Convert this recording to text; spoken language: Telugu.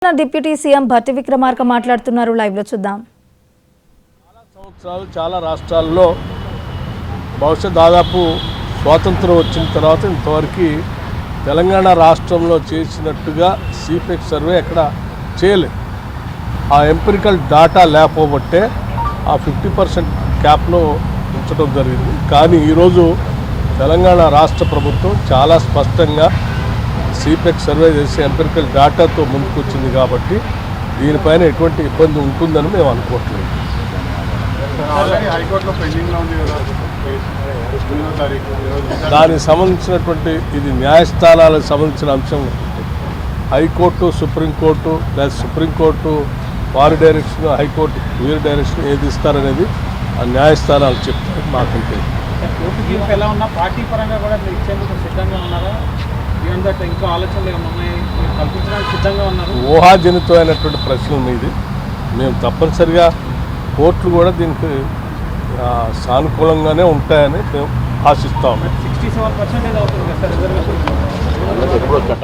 డిప్యూటీ సీఎం భట్టి విక్రమార్క మాట్లాడుతున్నారు. లైవ్ లో చూద్దాం. చాలా సంవత్సరాలు చాలా రాష్ట్రాల్లో బహుశా దాదాపు స్వాతంత్రం వచ్చిన తర్వాత ఇంతవరకు తెలంగాణ రాష్ట్రంలో చేసినట్టుగా సిపెక్ సర్వే ఎక్కడ చేయలేదు. ఆ ఎంపిరికల్ డాటా లేకపోబట్టే ఆ 50% క్యాప్లో ఉంచడం జరిగింది. కానీ ఈరోజు తెలంగాణ రాష్ట్ర ప్రభుత్వం చాలా స్పష్టంగా సిపెక్ సర్వే చేసి ఎంపిరికల్ డాటాతో ముందుకు వచ్చింది కాబట్టి దీనిపైన ఎటువంటి ఇబ్బంది ఉంటుందని మేము అనుకోవట్లేదు. దానికి సంబంధించినటువంటి ఇది న్యాయస్థానాలకు సంబంధించిన అంశం. హైకోర్టు, సుప్రీంకోర్టు లేదా సుప్రీంకోర్టు వారి డైరెక్షన్, హైకోర్టు వీరి డైరెక్షన్ ఏది ఇస్తారనేది ఆ న్యాయస్థానాలు చెప్తారు. మాకంటే ఎలా ఉన్నా పార్టీ పరంగా కూడా ఇచ్చేందుకు సిద్ధంగా ఉన్నారా? ఇంకా ఆలోచనలు ఏమన్నాయి కల్పించడానికి సిద్ధంగా ఉన్నారు? ఊహాజనితమైనటువంటి ప్రశ్నల మీద మేము తప్పనిసరిగా కోర్టులు కూడా దీనికి సానుకూలంగానే ఉంటాయని మేము ఆశిస్తాము. 67% అవుతుంది కదా సార్ రిజర్వేషన్.